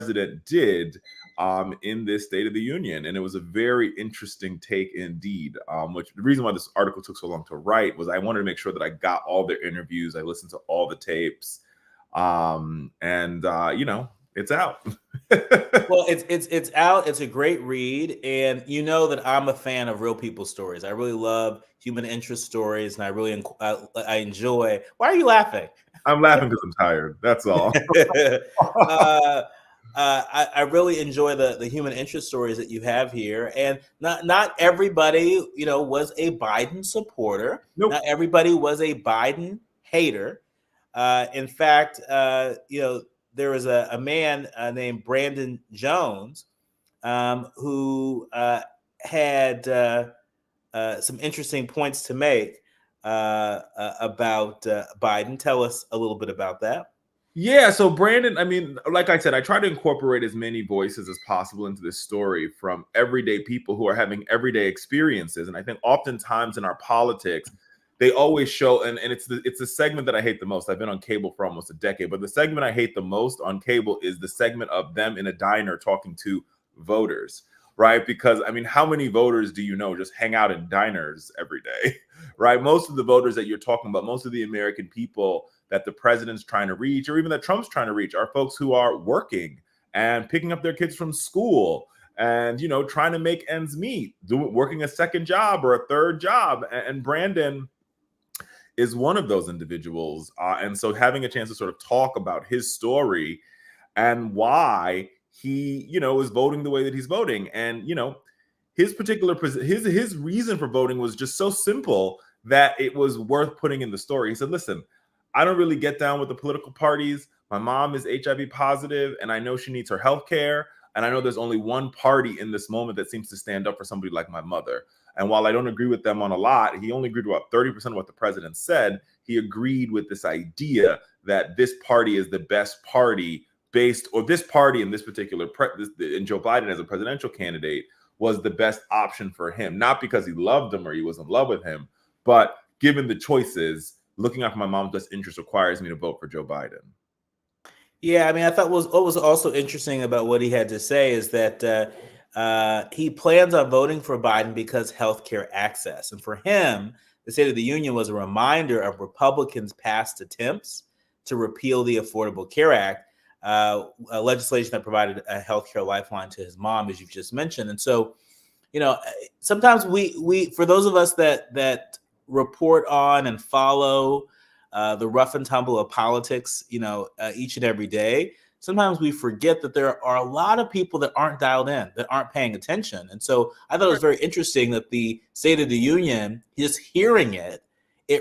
president did in this State of the Union. And it was a very interesting take indeed, which the reason why this article took so long to write was I wanted to make sure that I got all their interviews. I listened to all the tapes. It's out. Well, it's out. It's a great read, and you know that I'm a fan of real people stories. I really love human interest stories, and I enjoy. Why are you laughing? I'm laughing because I'm tired. That's all. I really enjoy the human interest stories that you have here, and not everybody was a Biden supporter. Nope. Not everybody was a Biden hater. In fact, there was a man named Brandon Jones who had some interesting points to make about Biden. Tell us a little bit about that. Yeah, so Brandon, I mean, like I said, I try to incorporate as many voices as possible into this story from everyday people who are having everyday experiences. And I think oftentimes in our politics, they always show, and it's the segment that I hate the most. I've been on cable for almost a decade, but the segment I hate the most on cable is the segment of them in a diner talking to voters, right? Because, I mean, how many voters do you know just hang out in diners every day, right? Most of the voters that you're talking about, most of the American people that the president's trying to reach, or even that Trump's trying to reach, are folks who are working and picking up their kids from school and, trying to make ends meet, working a second job or a third job. And Brandon is one of those individuals. And so having a chance to sort of talk about his story and why he, is voting the way that he's voting. And, his particular, his reason for voting was just so simple that it was worth putting in the story. He said, listen, I don't really get down with the political parties. My mom is HIV positive, and I know she needs her health care. And I know there's only one party in this moment that seems to stand up for somebody like my mother. And while I don't agree with them on a lot, he only agreed with about 30% of what the president said. He agreed with this idea that this party is the best party this party in this particular, and Joe Biden as a presidential candidate was the best option for him. Not because he loved him or he was in love with him, but given the choices, looking out for my mom's best interest requires me to vote for Joe Biden. Yeah, I mean, I thought what was also interesting about what he had to say is that he plans on voting for Biden because healthcare access. And for him, the State of the Union was a reminder of Republicans' past attempts to repeal the Affordable Care Act, legislation that provided a healthcare lifeline to his mom, as you've just mentioned. And so, sometimes we for those of us that report on and follow the rough and tumble of politics, each and every day, sometimes we forget that there are a lot of people that aren't dialed in, that aren't paying attention. And so I thought it was very interesting that the State of the Union, just hearing it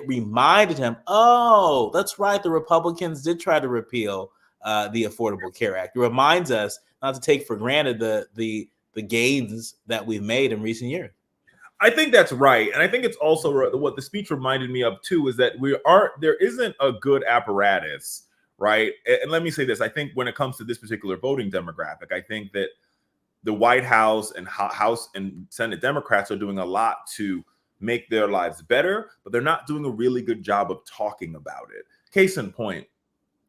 reminded him, oh, that's right, the Republicans did try to repeal the Affordable Care Act. It reminds us not to take for granted the gains that we've made in recent years. I think that's right. And I think it's also what the speech reminded me of too, is that there isn't a good apparatus, right? And let me say this, I think when it comes to this particular voting demographic, I think that the White House and House and Senate Democrats are doing a lot to make their lives better, but they're not doing a really good job of talking about it. Case in point,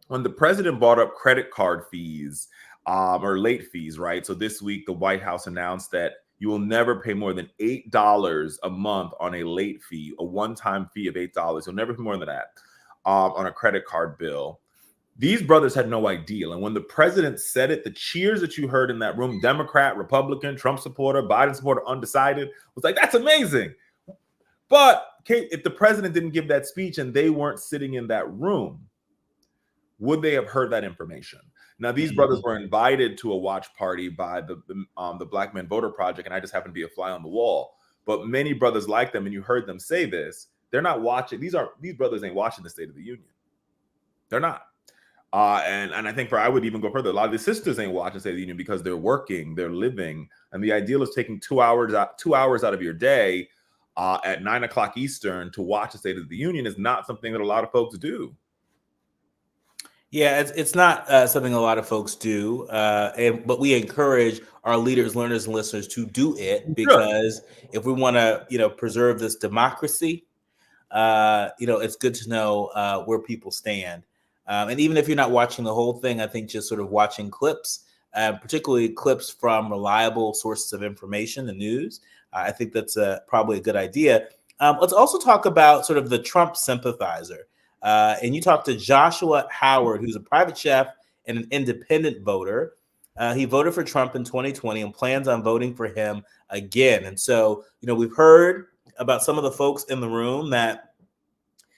when the president brought up credit card fees or late fees, right? So this week, the White House announced that you will never pay more than $8 a month on a late fee, a one-time fee of $8. You'll never pay more than that on a credit card bill. These brothers had no idea. And when the president said it, the cheers that you heard in that room, Democrat, Republican, Trump supporter, Biden supporter, undecided, was like, that's amazing. But if the president didn't give that speech and they weren't sitting in that room, would they have heard that information? Now, these brothers were invited to a watch party by the Black Men Voter Project, and I just happened to be a fly on the wall. But many brothers like them, and you heard them say this, they're not watching. These brothers ain't watching the State of the Union. They're not. And I think I would even go further. A lot of the sisters ain't watching the State of the Union because they're working, they're living. And the ideal is taking 2 hours out of your day at 9 o'clock Eastern to watch the State of the Union is not something that a lot of folks do. Yeah, it's not something a lot of folks do, but we encourage our leaders, learners, and listeners to do it because if we want to, preserve this democracy, it's good to know where people stand. And even if you're not watching the whole thing, I think just sort of watching clips particularly clips from reliable sources of information, the news. I think that's probably a good idea. Let's also talk about sort of the Trump sympathizer. And you talked to Joshua Howard, who's a private chef and an independent voter. He voted for Trump in 2020 and plans on voting for him again. And so, we've heard about some of the folks in the room that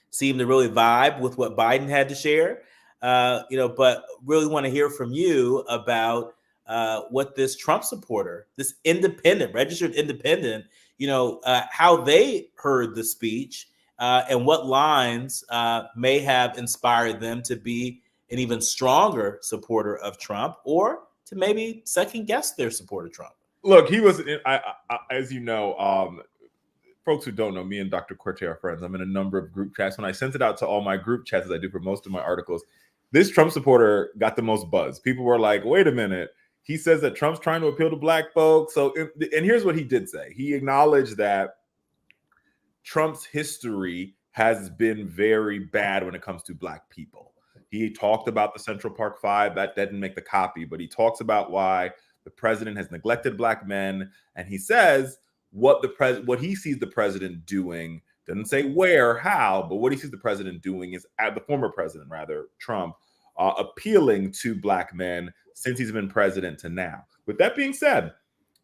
seem to really vibe with what Biden had to share, but really want to hear from you about what this Trump supporter, this independent, registered independent, how they heard the speech and what lines may have inspired them to be an even stronger supporter of Trump, or to maybe second guess their support of Trump. Look, he was, as you know, folks who don't know, me and Dr. Quartey are friends. I'm in a number of group chats. When I sent it out to all my group chats, as I do for most of my articles, this Trump supporter got the most buzz. People were like, wait a minute. He says that Trump's trying to appeal to black folks. And here's what he did say. He acknowledged that Trump's history has been very bad when it comes to black people. He talked about the Central Park Five. That didn't make the copy, but he talks about why the president has neglected black men. And he says what he sees the president doing, doesn't say where, how, but what he sees the president doing is, the former president, rather, Trump, appealing to black men since he's been president to now. With that being said,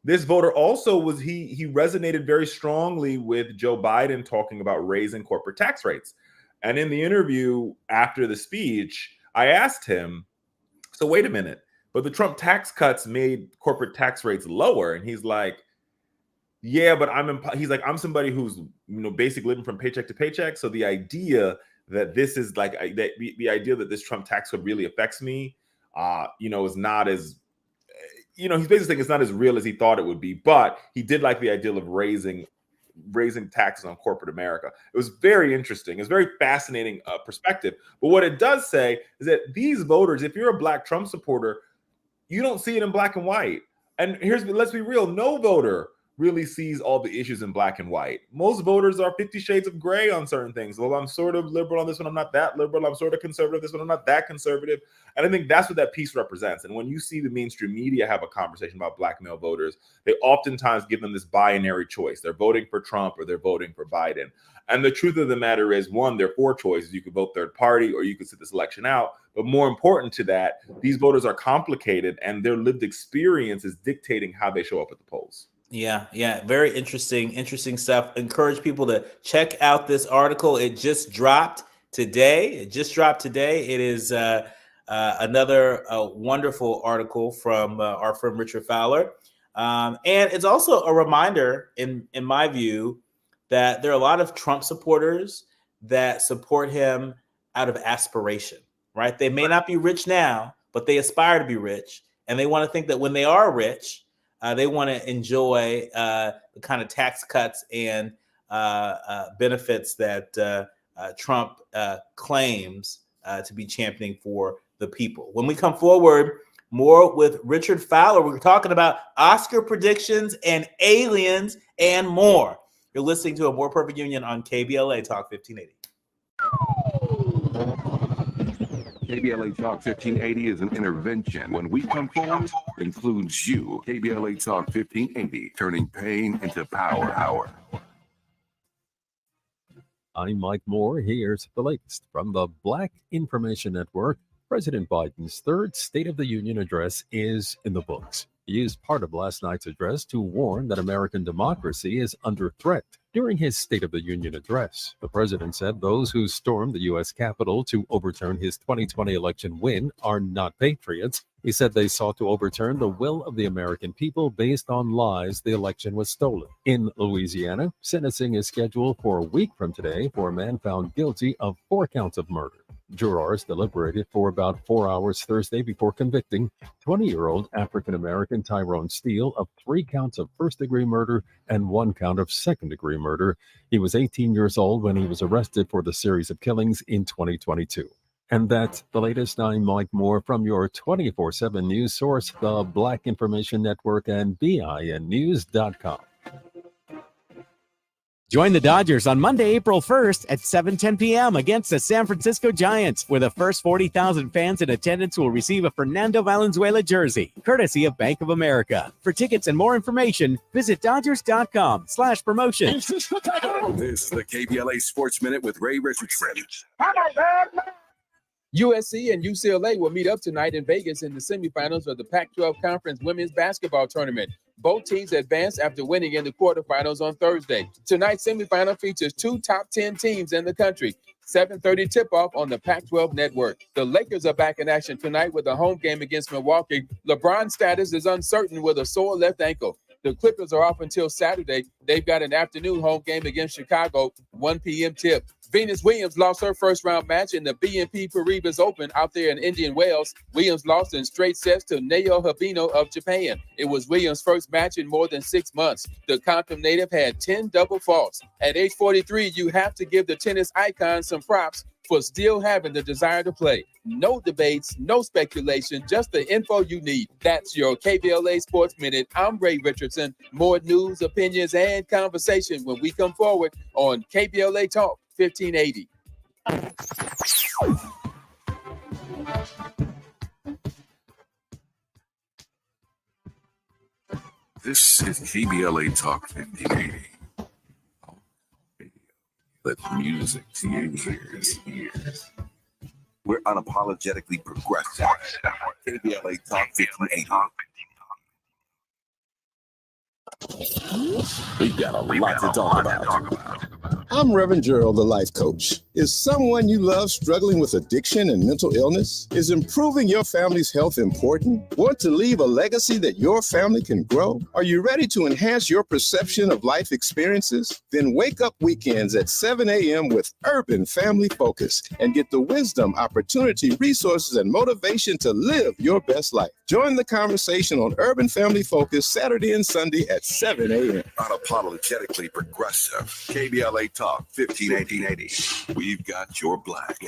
this voter also he resonated very strongly with Joe Biden talking about raising corporate tax rates. And in the interview after the speech, I asked him, so wait a minute, but the Trump tax cuts made corporate tax rates lower. And he's like, yeah, but I'm somebody who's, basically living from paycheck to paycheck. So the idea that this is like, the idea that this Trump tax code really affects me, is not as, he's basically saying it's not as real as he thought it would be, but he did like the idea of raising taxes on corporate America. It was very interesting. It's very fascinating perspective. But what it does say is that these voters, if you're a black Trump supporter, you don't see it in black and white. And let's be real, no voter really sees all the issues in black and white. Most voters are 50 shades of gray on certain things. Well, I'm sort of liberal on this one, I'm not that liberal. I'm sort of conservative this one, I'm not that conservative. And I think that's what that piece represents. And when you see the mainstream media have a conversation about black male voters, they oftentimes give them this binary choice. They're voting for Trump or they're voting for Biden. And the truth of the matter is, one, there are four choices. You could vote third party or you could sit this election out. But more important to that, these voters are complicated and their lived experience is dictating how they show up at the polls. Yeah. Very interesting stuff. Encourage people to check out this article. It just dropped today. It is another wonderful article from our friend Richard Fowler. And it's also a reminder, in my view, that there are a lot of Trump supporters that support him out of aspiration, right? They may not be rich now, but they aspire to be rich. And they want to think that when they are rich, they want to enjoy the kind of tax cuts and benefits that Trump claims to be championing for the people. When we come forward, more with Richard Fowler. We're talking about Oscar predictions and aliens and more. You're listening to A More Perfect Union on KBLA Talk 1580. KBLA Talk 1580 is an intervention. When we come forward, includes you. KBLA Talk 1580, turning pain into power. I'm Mike Moore. Here's the latest from the Black Information Network. President Biden's third State of the Union address is in the books. He used part of last night's address to warn that American democracy is under threat. During his State of the Union address, the president said those who stormed the U.S. Capitol to overturn his 2020 election win are not patriots. He said they sought to overturn the will of the American people based on lies the election was stolen. In Louisiana, sentencing is scheduled for a week from today for a man found guilty of 4 counts of murder. Jurors deliberated for about 4 hours Thursday before convicting 20-year-old African-American Tyrone Steele of 3 counts of first-degree murder and 1 count of second-degree murder. He was 18 years old when he was arrested for the series of killings in 2022. And that's the latest. I'm Mike Moore from your 24/7 news source, the Black Information Network and BINnews.com. Join the Dodgers on Monday, April 1st at 7:10 p.m. against the San Francisco Giants, where the first 40,000 fans in attendance will receive a Fernando Valenzuela jersey, courtesy of Bank of America. For tickets and more information, visit Dodgers.com/promotion. This is the KBLA Sports Minute with Ray Richardson. USC and UCLA will meet up tonight in Vegas in the semifinals of the Pac-12 Conference Women's Basketball Tournament. Both teams advanced after winning in the quarterfinals on Thursday. Tonight's semifinal features two top 10 teams in the country. 7:30 tip-off on the Pac-12 network. The Lakers are back in action tonight with a home game against Milwaukee. LeBron's status is uncertain with a sore left ankle. The Clippers are off until Saturday. They've got an afternoon home game against Chicago, 1 p.m. tip. Venus Williams lost her first-round match in the BNP Paribas Open out there in Indian Wells. Williams lost in straight sets to Naoya Habino of Japan. It was Williams' first match in more than 6 months. The Compton native had 10 double faults. At age 43, you have to give the tennis icon some props for still having the desire to play. No debates, no speculation, just the info you need. That's your KBLA Sports Minute. I'm Ray Richardson. More news, opinions, and conversation when we come forward on KBLA Talk 1580. This is KBLA Talk 1580. Let music to your ears. We're unapologetically progressive. KBLA Talk 1580. We've got a lot to talk about. I'm Reverend Gerald, the life coach. Is someone you love struggling with addiction and mental illness? Is improving your family's health important? Want to leave a legacy that your family can grow? Are you ready to enhance your perception of life experiences? Then wake up weekends at 7 a.m. with Urban Family Focus and get the wisdom, opportunity, resources, and motivation to live your best life. Join the conversation on Urban Family Focus Saturday and Sunday at 7 a.m. Unapologetically progressive. KBLA Talk 1580. We've got your black.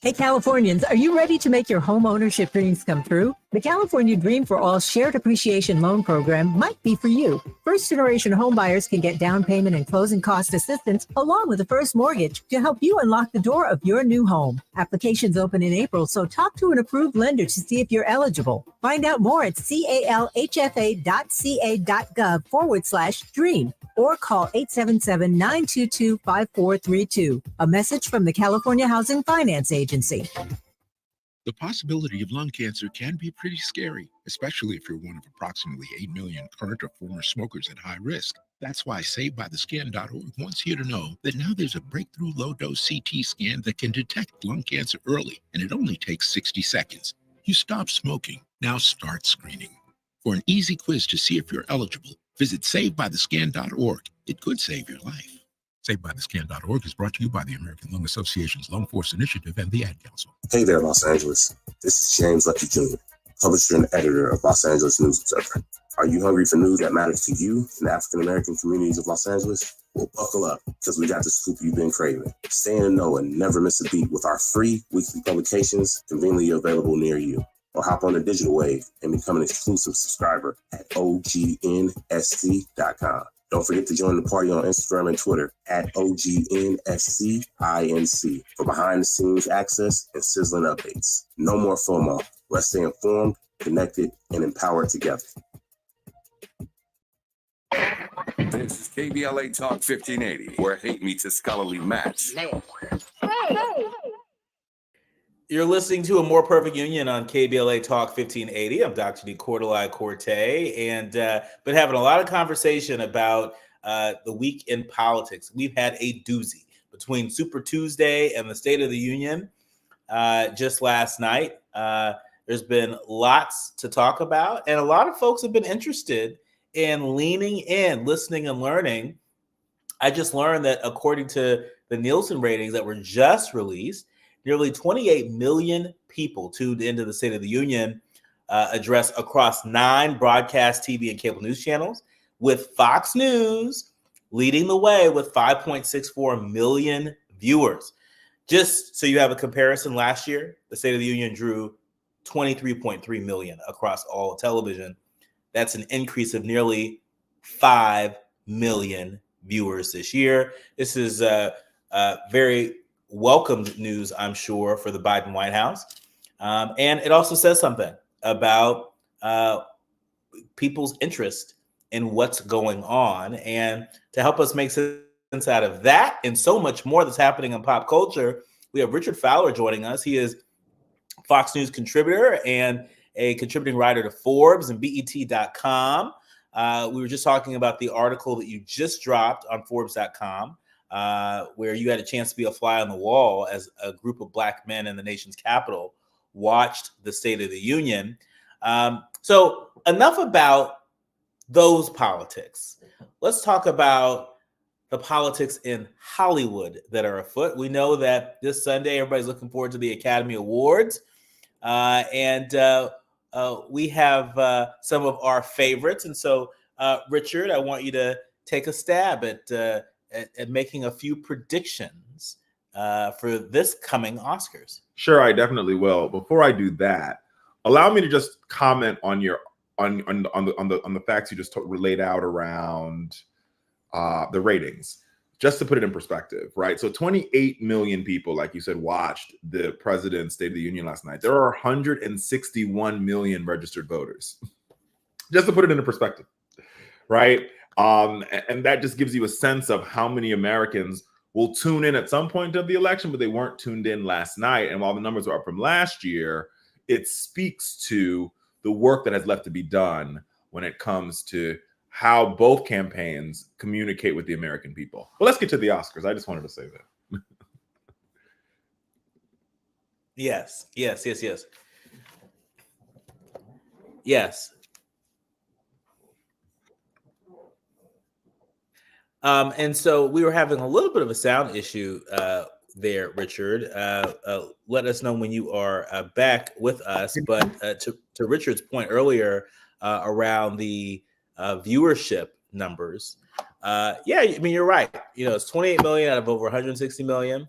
Hey, Californians, are you ready to make your home ownership dreams come true? The California Dream for All Shared Appreciation Loan Program might be for you. First-generation homebuyers can get down payment and closing cost assistance along with a first mortgage to help you unlock the door of your new home. Applications open in April, so talk to an approved lender to see if you're eligible. Find out more at calhfa.ca.gov/dream or call 877-922-5432. A message from the California Housing Finance Agency. The possibility of lung cancer can be pretty scary, especially if you're one of approximately 8 million current or former smokers at high risk. That's why SaveByTheScan.org wants you to know that now there's a breakthrough low-dose CT scan that can detect lung cancer early, and it only takes 60 seconds. You stop smoking. Now start screening. For an easy quiz to see if you're eligible, visit SaveByTheScan.org. It could save your life. SaveByTheScan.org is brought to you by the American Lung Association's Lung Force Initiative and the Ad Council. Hey there, Los Angeles. This is James Lucky Jr., publisher and editor of Los Angeles News Observer. Are you hungry for news that matters to you in the African-American communities of Los Angeles? Well, buckle up, because we got the scoop you've been craving. Stay in the know and never miss a beat with our free weekly publications conveniently available near you. Or hop on the digital wave and become an exclusive subscriber at OGNSC.com. Don't forget to join the party on Instagram and Twitter at OGNSCINC for behind-the-scenes access and sizzling updates. No more FOMO. Let's stay informed, connected, and empowered together. This is KBLA Talk 1580, where hate meets a scholarly match. You're listening to A More Perfect Union on KBLA Talk 1580. I'm Dr. Nii-Quartelai Quartey, and been having a lot of conversation about the week in politics. We've had a doozy between Super Tuesday and the State of the Union just last night. There's been lots to talk about, and a lot of folks have been interested in leaning in, listening, and learning. I just learned that according to the Nielsen ratings that were just released, nearly 28 million people tuned into the State of the Union address across 9 broadcast TV and cable news channels, with Fox News leading the way with 5.64 million viewers. Just so you have a comparison, last year, the State of the Union drew 23.3 million across all television. That's an increase of nearly 5 million viewers this year. This is very welcomed news, I'm sure, for the Biden White House. And it also says something about people's interest in what's going on. And to help us make sense out of that and so much more that's happening in pop culture, we have Richard Fowler joining us. He is Fox News contributor and a contributing writer to Forbes and BET.com. We were just talking about the article that you just dropped on Forbes.com, where you had a chance to be a fly on the wall as a group of Black men in the nation's capital watched the State of the Union. So enough about those politics. Let's talk about the politics in Hollywood that are afoot. We know that this Sunday, everybody's looking forward to the Academy Awards. And we have some of our favorites. And so, Richard, I want you to take a stab at making a few predictions for this coming Oscars. Sure, I definitely will. Before I do that, allow me to just comment on your on the facts you just laid out around the ratings. Just to put it in perspective, right? So 28 million people, like you said, watched the President's State of the Union last night. There are 161 million registered voters. Just to put it into perspective, right? And that just gives you a sense of how many Americans will tune in at some point of the election, but they weren't tuned in last night. And while the numbers are up from last year, it speaks to the work that has left to be done when it comes to how both campaigns communicate with the American people. Well, let's get to the Oscars. I just wanted to say that. Yes. And so we were having a little bit of a sound issue there, Richard. Let us know when you are back with us. But to Richard's point earlier around the viewership numbers, I mean, you're right. It's 28 million out of over 160 million.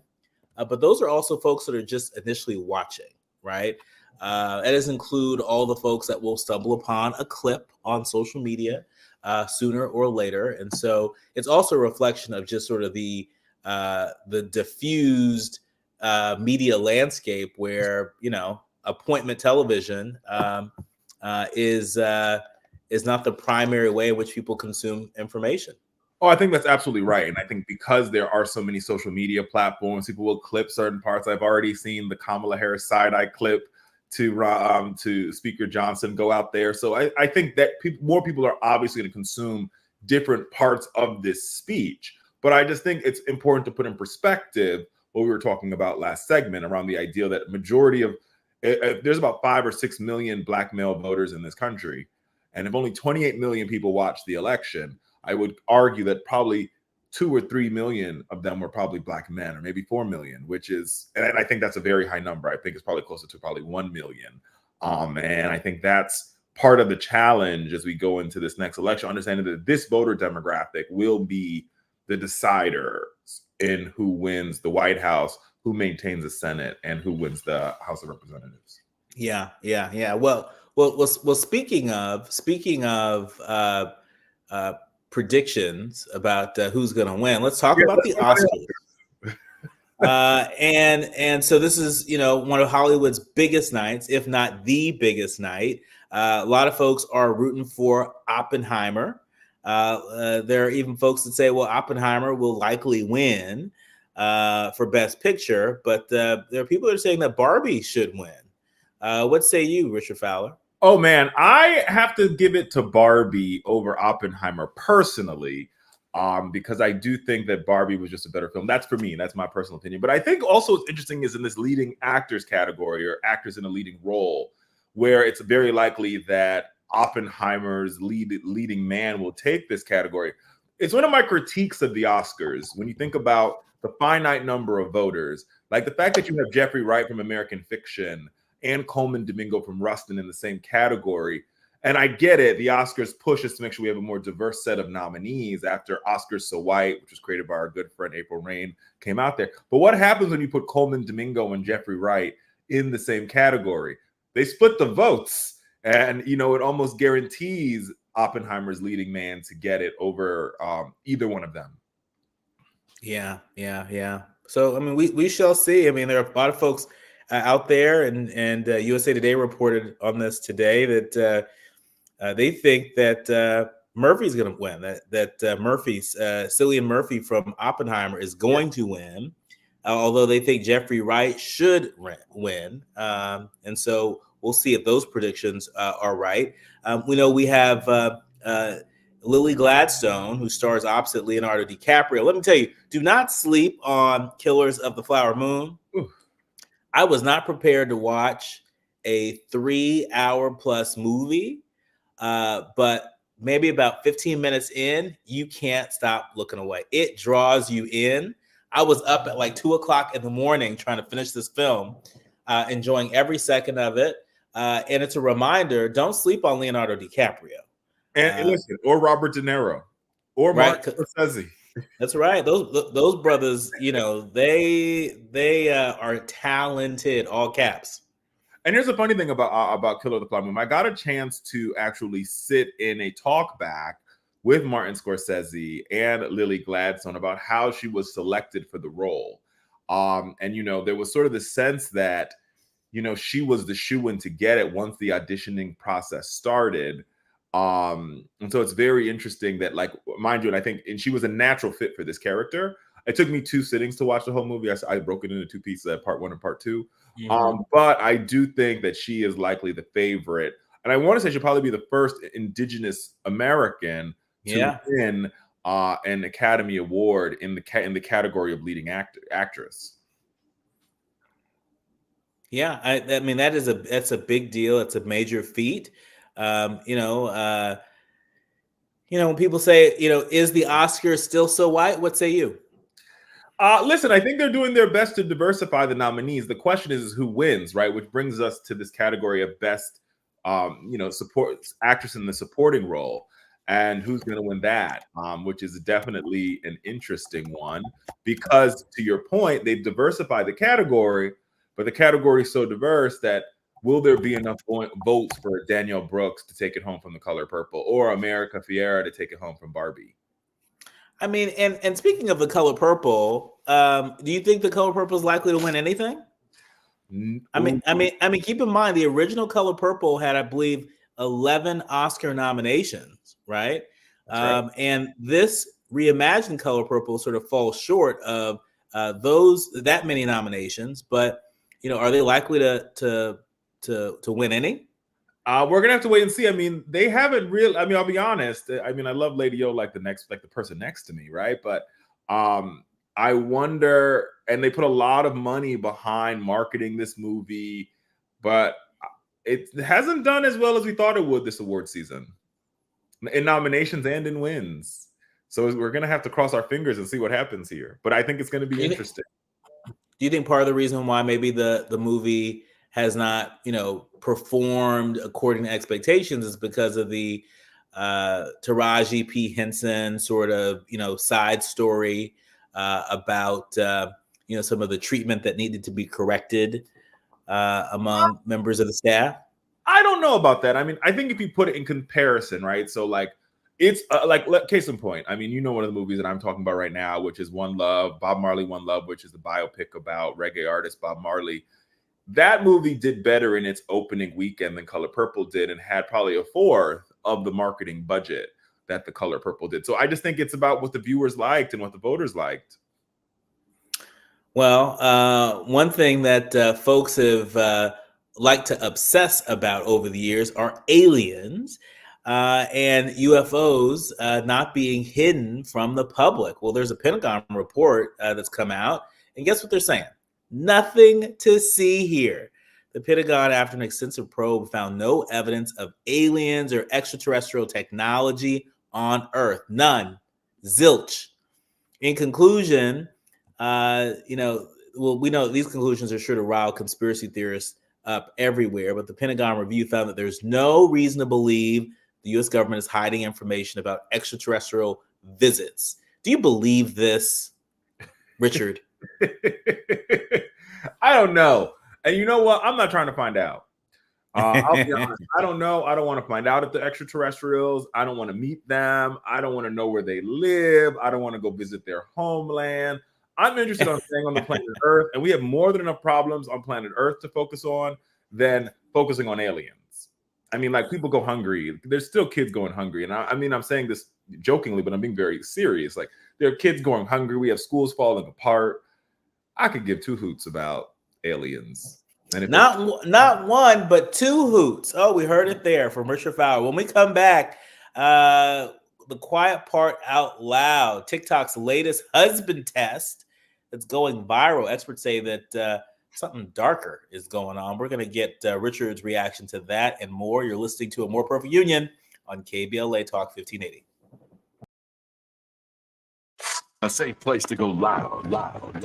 But those are also folks that are just initially watching, right? That doesn't include all the folks that will stumble upon a clip on social media sooner or later. And so it's also a reflection of just sort of the diffused media landscape where, appointment television is not the primary way in which people consume information. Oh, I think that's absolutely right. And I think because there are so many social media platforms, people will clip certain parts. I've already seen the Kamala Harris side-eye clip to Speaker Johnson go out there. So I think that more people are obviously going to consume different parts of this speech. But I just think it's important to put in perspective what we were talking about last segment around the idea that majority of there's about 5 or 6 million Black male voters in this country. And if only 28 million people watched the election, I would argue that probably 2 or 3 million of them were probably Black men, or maybe 4 million, which is, and I think that's a very high number. I think it's probably closer to probably 1 million. And I think that's part of the challenge as we go into this next election, understanding that this voter demographic will be the decider in who wins the White House, who maintains the Senate, and who wins the House of Representatives. Yeah. Well, speaking of predictions about who's going to win, let's talk about the Oscars. And so this is, one of Hollywood's biggest nights, if not the biggest night. A lot of folks are rooting for Oppenheimer. There are even folks that say, well, Oppenheimer will likely win for Best Picture, but there are people that are saying that Barbie should win. What say you, Richard Fowler? Oh, man, I have to give it to Barbie over Oppenheimer personally, because I do think that Barbie was just a better film. That's for me. That's my personal opinion. But I think also what's interesting is in this leading actors category, or actors in a leading role, where it's very likely that Oppenheimer's leading man will take this category. It's one of my critiques of the Oscars. When you think about the finite number of voters, like the fact that you have Jeffrey Wright from American Fiction and Coleman Domingo from Rustin in the same category. And I get it. The Oscars pushes to make sure we have a more diverse set of nominees after Oscars So White, which was created by our good friend April Rain, came out there. But what happens when you put Coleman Domingo and Jeffrey Wright in the same category? They split the votes. And, it almost guarantees Oppenheimer's leading man to get it over either one of them. Yeah. So I mean, we shall see. I mean, there are a lot of folks out there, and USA Today reported on this today that they think that Murphy's going to win. That Cillian Murphy from Oppenheimer is going to win, although they think Jeffrey Wright should win. And so we'll see if those predictions are right. We know we have Lily Gladstone, who stars opposite Leonardo DiCaprio. Let me tell you, do not sleep on Killers of the Flower Moon. Ooh. I was not prepared to watch a 3-hour plus movie, but maybe about 15 minutes in, you can't stop looking away. It draws you in. I was up at like 2 o'clock in the morning trying to finish this film, enjoying every second of it. And it's a reminder, don't sleep on Leonardo DiCaprio. And listen, or Robert De Niro, or Martin Scorsese. That's right. Those brothers, you know, they are talented, all caps. And here's the funny thing about Killer of the Flower Moon. I got a chance to actually sit in a talk back with Martin Scorsese and Lily Gladstone about how she was selected for the role. And, you know, there was sort of the sense that, you know, she was the shoo-in to get it once the auditioning process started. And so it's very interesting that, like, mind you, and she was a natural fit for this character. It took me 2 sittings to watch the whole movie. I broke it into 2 pieces, part 1 and part 2. Mm-hmm. But I do think that she is likely the favorite. And I want to say she'll probably be the first Indigenous American to win an Academy Award in the category of leading actress. Yeah, I mean that's a big deal. It's a major feat. When people say, is the Oscars still so white? What say you? Listen, I think they're doing their best to diversify the nominees. The question is who wins, right? Which brings us to this category of best, support actress in the supporting role, and who's going to win that, which is definitely an interesting one because, to your point, they've diversified the category, but the category is so diverse that will there be enough votes for Danielle Brooks to take it home from The Color Purple, or America Ferrera to take it home from Barbie? I mean, and speaking of The Color Purple, do you think The Color Purple is likely to win anything? I mean, keep in mind the original Color Purple had, I believe, 11 Oscar nominations, right? Right. And this reimagined Color Purple sort of falls short of that many nominations. But are they likely to win any? We're gonna have to wait and see. I mean, they haven't really. I mean, I'll be honest. I mean, I love Lady O like the person next to me, right? But I wonder. And they put a lot of money behind marketing this movie, but it hasn't done as well as we thought it would this award season, in nominations and in wins. So we're gonna have to cross our fingers and see what happens here. But I think it's gonna be interesting. Do you think part of the reason why maybe the movie has not, performed according to expectations is because of the Taraji P. Henson sort of, side story about, some of the treatment that needed to be corrected among members of the staff? I don't know about that. I mean, I think if you put it in comparison, right? So it's case in point. I mean, one of the movies that I'm talking about right now, which is One Love, Bob Marley, One Love, which is the biopic about reggae artist Bob Marley. That movie did better in its opening weekend than Color Purple did, and had probably a fourth of the marketing budget that the Color Purple did. So I just think it's about what the viewers liked and what the voters liked. Well, one thing that folks have liked to obsess about over the years are aliens and UFOs not being hidden from the public. Well, there's a Pentagon report that's come out, and guess what they're saying? Nothing to see here. The Pentagon, after an extensive probe, found no evidence of aliens or extraterrestrial technology on Earth. None. Zilch. In conclusion, we know these conclusions are sure to rile conspiracy theorists up everywhere, but the Pentagon review found that there's no reason to believe the U.S. government is hiding information about extraterrestrial visits. Do you believe this, Richard? I don't know. And you know what? I'm not trying to find out. I'll be honest. I don't know. I don't want to find out if the extraterrestrials. I don't want to meet them. I don't want to know where they live. I don't want to go visit their homeland. I'm interested in staying on the planet Earth, and we have more than enough problems on planet Earth to focus on than focusing on aliens. I mean, like, people go hungry. There's still kids going hungry. And I mean, I'm saying this jokingly, but I'm being very serious. Like, there are kids going hungry. We have schools falling apart. I could give two hoots about aliens. And not one, but two hoots. Oh, we heard it there from Richard Fowler. When we come back, the quiet part out loud, TikTok's latest husband test that's going viral. Experts say that something darker is going on. We're going to get Richard's reaction to that and more. You're listening to A More Perfect Union on KBLA Talk 1580. A safe place to go loud. A great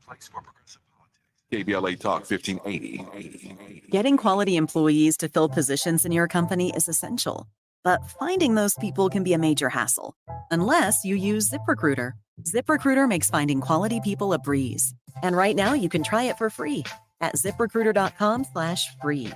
place for progressive politics. KBLA Talk 1580. Getting quality employees to fill positions in your company is essential, but finding those people can be a major hassle, unless you use ZipRecruiter. ZipRecruiter makes finding quality people a breeze. And right now you can try it for free at ZipRecruiter.com/free.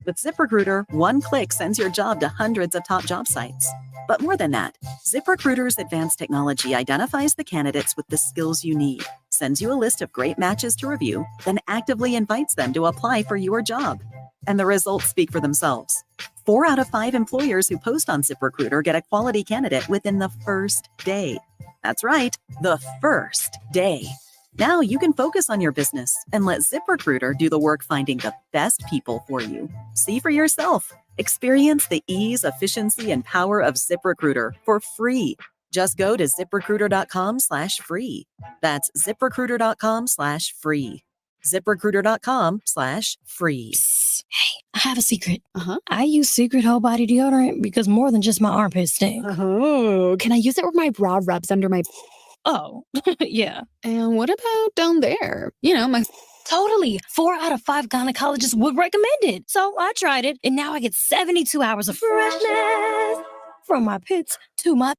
With ZipRecruiter, one click sends your job to hundreds of top job sites. But more than that, ZipRecruiter's advanced technology identifies the candidates with the skills you need, sends you a list of great matches to review, then actively invites them to apply for your job. And the results speak for themselves. 4 out of 5 employers who post on ZipRecruiter get a quality candidate within the first day. That's right, the first day. Now you can focus on your business and let ZipRecruiter do the work finding the best people for you. See for yourself. Experience the ease, efficiency, and power of ZipRecruiter for free. Just go to ZipRecruiter.com/free. That's ZipRecruiter.com/free. ZipRecruiter.com/free. Hey, I have a secret. I use Secret Whole Body Deodorant because more than just my armpit stink. Oh, can I use it where my bra rubs under my... Oh, yeah. And what about down there? You know, my... Totally. 4 out of 5 gynecologists would recommend it. So I tried it, and now I get 72 hours of freshness from my pits to my...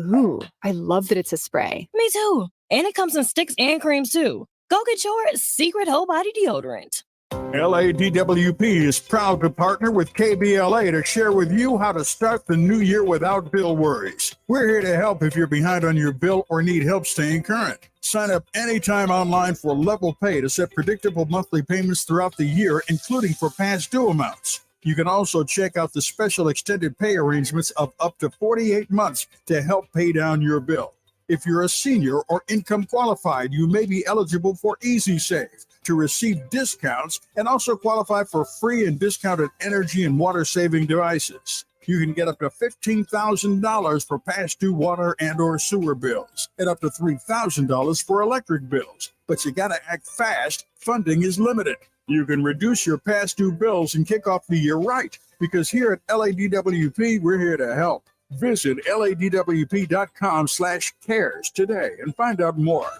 Ooh, I love that it's a spray. Me too. And it comes in sticks and creams too. Go get your Secret Whole Body Deodorant. LADWP is proud to partner with KBLA to share with you how to start the new year without bill worries. We're here to help if you're behind on your bill or need help staying current. Sign up anytime online for Level Pay to set predictable monthly payments throughout the year, including for past due amounts. You can also check out the special extended pay arrangements of up to 48 months to help pay down your bill. If you're a senior or income qualified, you may be eligible for Easy Save to receive discounts and also qualify for free and discounted energy and water saving devices. You can get up to $15,000 for past due water and or sewer bills and up to $3,000 for electric bills. But you got to act fast. Funding is limited. You can reduce your past due bills and kick off the year right, because here at LADWP, we're here to help. Visit LADWP.com/cares today and find out more.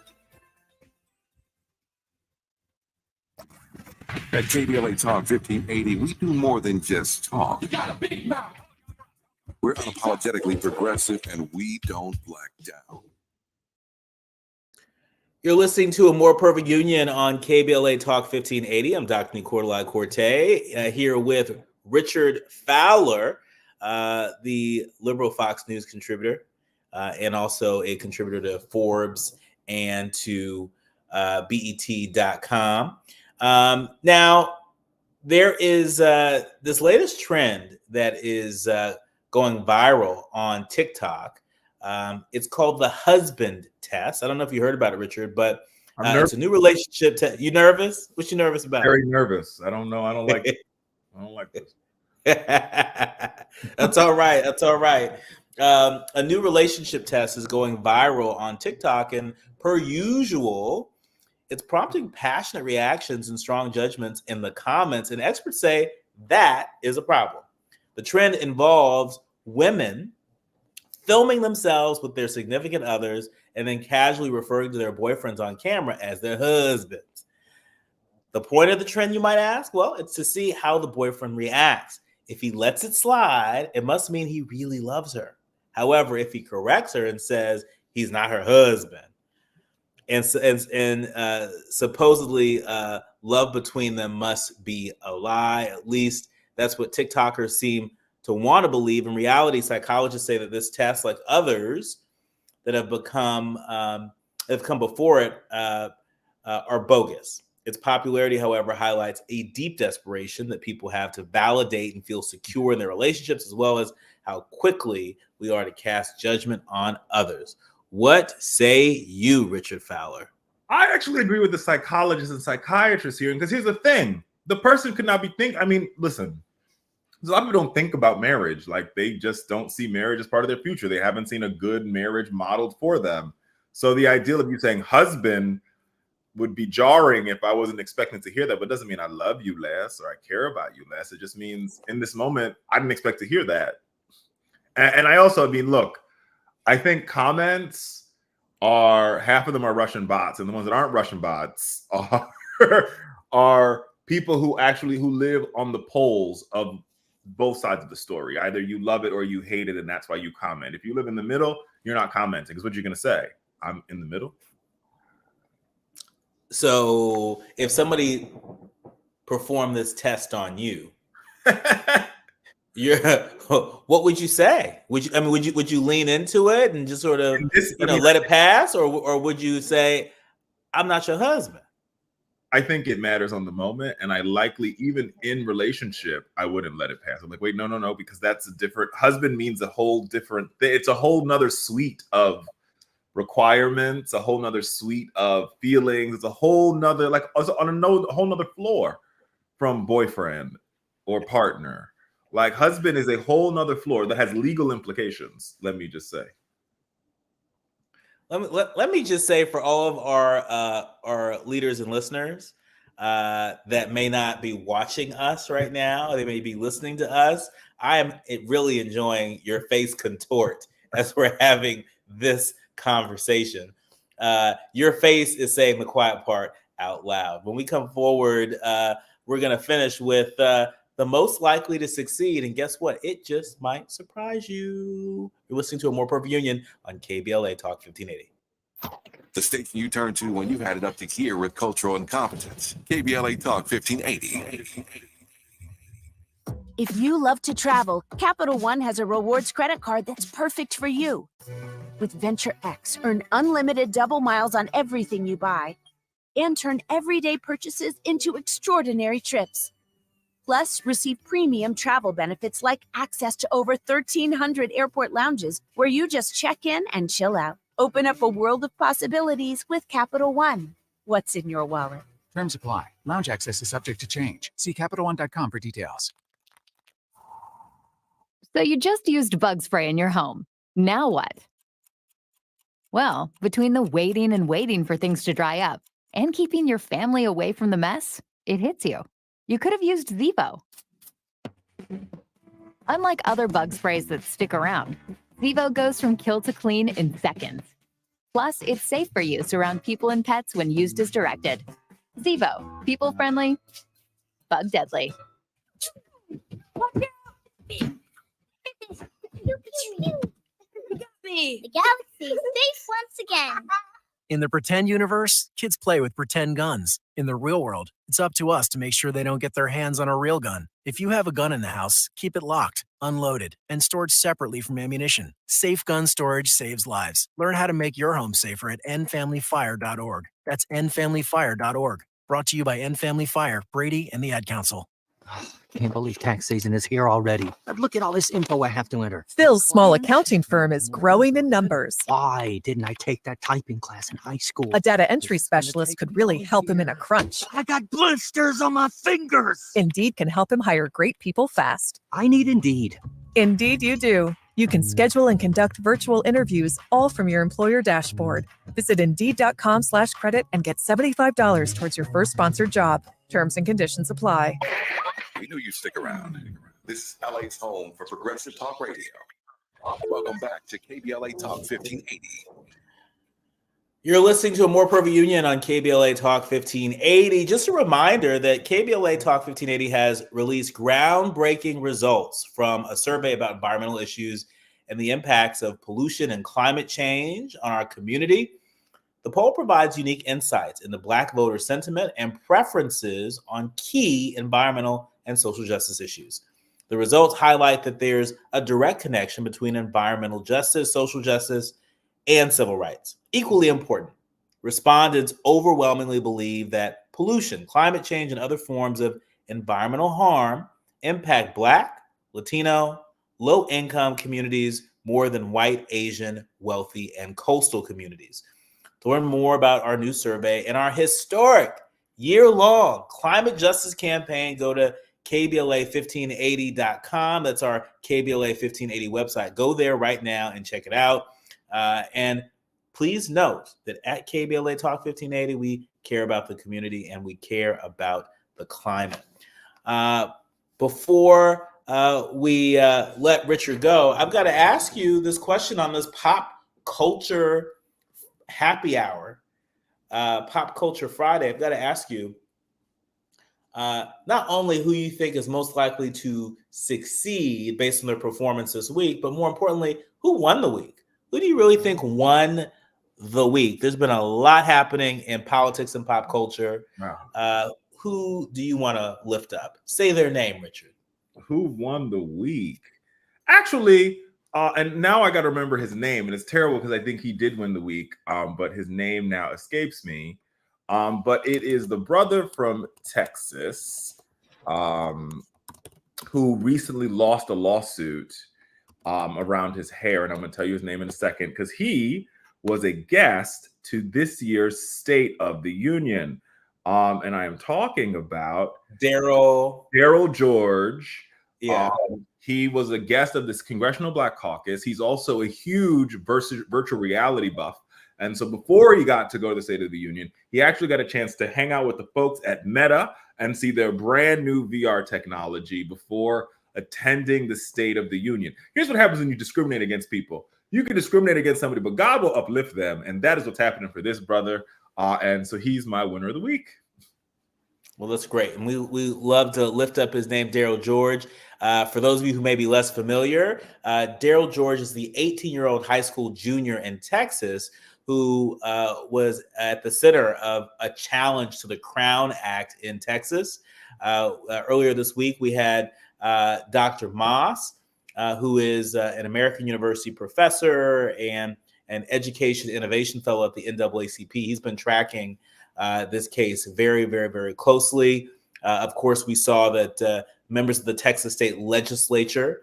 At KBLA Talk 1580, we do more than just talk. You got a big mouth. We're unapologetically progressive, and we don't black down. You're listening to A More Perfect Union on KBLA Talk 1580. I'm Dr. Nii-Quartelai Quartey, here with Richard Fowler, the liberal Fox News contributor, and also a contributor to Forbes and to BET.com. Now, there is this latest trend that is going viral on TikTok. It's called the husband test. I don't know if you heard about it, Richard, but it's a new relationship test. You nervous? What you nervous about? Very nervous. I don't know. I don't like it. I don't like this. That's all right. That's all right. A new relationship test is going viral on TikTok, and per usual, it's prompting passionate reactions and strong judgments in the comments, and experts say that is a problem. The trend involves women filming themselves with their significant others and then casually referring to their boyfriends on camera as their husbands. The point of the trend, you might ask? Well, it's to see how the boyfriend reacts. If he lets it slide, it must mean he really loves her. However, if he corrects her and says he's not her husband, and supposedly love between them must be a lie. At least that's what TikTokers seem to want to believe. In reality, psychologists say that this test, like others that have come before it, are bogus. Its popularity, however, highlights a deep desperation that people have to validate and feel secure in their relationships, as well as how quickly we are to cast judgment on others. What say you, Richard Fowler? I actually agree with the psychologists and psychiatrists here, because here's the thing. The person could not be listen, a lot of people don't think about marriage. Like, they just don't see marriage as part of their future. They haven't seen a good marriage modeled for them. So the ideal of you saying husband would be jarring if I wasn't expecting to hear that, but it doesn't mean I love you less or I care about you less. It just means in this moment, I didn't expect to hear that. And I also, look, I think comments half of them are Russian bots, and the ones that aren't Russian bots are people who live on the poles of both sides of the story. Either you love it or you hate it, and that's why you comment. If you live in the middle, you're not commenting, because what you're going to say? I'm in the middle. So if somebody performed this test on you, what would you say? Would you lean into it and just sort of let it pass, or would you say, I'm not your husband? I think it matters on the moment, and I likely, even in relationship, I wouldn't let it pass. I'm like, wait, no, because that's a different husband means a whole different thing. It's a whole nother suite of requirements, a whole nother suite of feelings. It's a whole nother, a whole nother floor from boyfriend or partner. Like, husband is a whole nother floor that has legal implications. Let me just say. Let me just say, for all of our leaders and listeners that may not be watching us right now, they may be listening to us, I am really enjoying your face contort as we're having this conversation. Your face is saying the quiet part out loud. When we come forward, we're going to finish with the most likely to succeed. And guess what? It just might surprise you. You're listening to A More Perfect Union on KBLA Talk 1580. The station you turn to when you've had it up to here with cultural incompetence. KBLA Talk 1580. If you love to travel, Capital One has a rewards credit card that's perfect for you. With Venture X, earn unlimited double miles on everything you buy and turn everyday purchases into extraordinary trips. Plus, receive premium travel benefits like access to over 1,300 airport lounges where you just check in and chill out. Open up a world of possibilities with Capital One. What's in your wallet? Terms apply. Lounge access is subject to change. See CapitalOne.com for details. So you just used bug spray in your home. Now what? Well, between the waiting and waiting for things to dry up and keeping your family away from the mess, it hits you. You could have used Zevo. Unlike other bug sprays that stick around, Zevo goes from kill to clean in seconds. Plus, it's safe for use around people and pets when used as directed. Zevo, people-friendly, bug-deadly. The galaxy is safe once again. In the pretend universe, kids play with pretend guns. In the real world, it's up to us to make sure they don't get their hands on a real gun. If you have a gun in the house, keep it locked, unloaded, and stored separately from ammunition. Safe gun storage saves lives. Learn how to make your home safer at endfamilyfire.org. That's endfamilyfire.org. Brought to you by End Family Fire, Brady, and the Ad Council. Can't believe tax season is here already. But look at all this info I have to enter. Phil's small accounting firm is growing in numbers. Why didn't I take that typing class in high school? A data entry specialist could really help him in a crunch. I got blisters on my fingers. Indeed can help him hire great people fast. I need Indeed. Indeed you do. You can schedule and conduct virtual interviews all from your employer dashboard. Visit Indeed.com/credit and get $75 towards your first sponsored job. Terms and conditions apply. We knew you'd stick around. This is LA's home for progressive talk radio. Welcome back to KBLA Talk 1580. You're listening to A More Perfect Union on KBLA Talk 1580. Just a reminder that KBLA Talk 1580 has released groundbreaking results from a survey about environmental issues and the impacts of pollution and climate change on our community. The poll provides unique insights into Black voter sentiment and preferences on key environmental and social justice issues. The results highlight that there's a direct connection between environmental justice, social justice, and civil rights. Equally important, respondents overwhelmingly believe that pollution, climate change, and other forms of environmental harm impact Black, Latino, low-income communities more than white, Asian, wealthy, and coastal communities. To learn more about our new survey and our historic year-long climate justice campaign, go to KBLA1580.com. That's our KBLA 1580 website. Go there right now and check it out. And please note that at KBLA Talk 1580, we care about the community and we care about the climate. Before we let Richard go, I've got to ask you this question on this pop culture happy hour, Pop Culture Friday. I've got to ask you not only who you think is most likely to succeed based on their performance this week, but more importantly, who won the week? Who do you really think won the week? There's been a lot happening in politics and pop culture. Wow. Who do you want to lift up? Say their name, Richard. Who won the week? Actually, and now I got to remember his name, and it's terrible because I think he did win the week, but his name now escapes me. But it is the brother from Texas who recently lost a lawsuit around his hair, and I'm going to tell you his name in a second, because he was a guest to this year's State of the Union. And I am talking about Daryl George. Yeah. He was a guest of this Congressional Black Caucus. He's also a huge virtual reality buff. And so before he got to go to the State of the Union, he actually got a chance to hang out with the folks at Meta and see their brand new VR technology before attending the State of the Union. Here's what happens when you discriminate against people. You can discriminate against somebody, but God will uplift them. And that is what's happening for this brother. And so he's my winner of the week. Well, that's great. And we love to lift up his name, Daryl George. For those of you who may be less familiar, Daryl George is the 18-year-old high school junior in Texas who was at the center of a challenge to the Crown Act in Texas. Earlier this week, we had Dr. Moss, who is an American University professor and an education innovation fellow at the NAACP. He's been tracking this case very, very, very closely. Of course, we saw that members of the Texas state legislature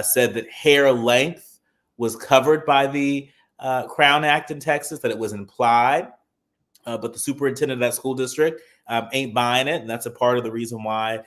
said that hair length was covered by the Crown Act in Texas, that it was implied. But the superintendent of that school district ain't buying it. And that's a part of the reason why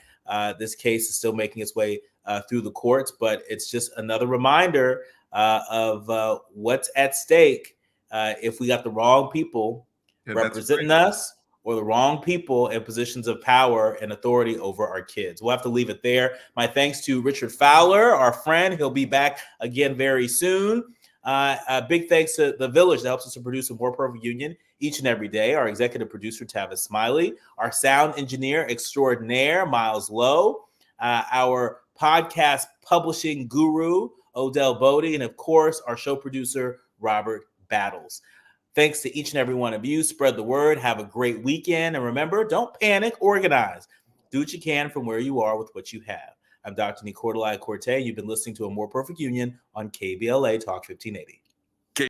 this case is still making its way through the courts. But it's just another reminder of what's at stake if we got the wrong people representing us, or the wrong people in positions of power and authority over our kids. We'll have to leave it there. My thanks to Richard Fowler, our friend. He'll be back again very soon. A big thanks to The Village that helps us to produce a More Perfect Union each and every day. Our executive producer, Tavis Smiley. Our sound engineer extraordinaire, Miles Lowe. Our podcast publishing guru, Odell Bodie. And of course, our show producer, Robert Battles. Thanks to each and every one of you. Spread the word. Have a great weekend. And remember, don't panic, organize. Do what you can from where you are with what you have. I'm Dr. Nii-Quartelai Quartey. You've been listening to A More Perfect Union on KBLA Talk 1580.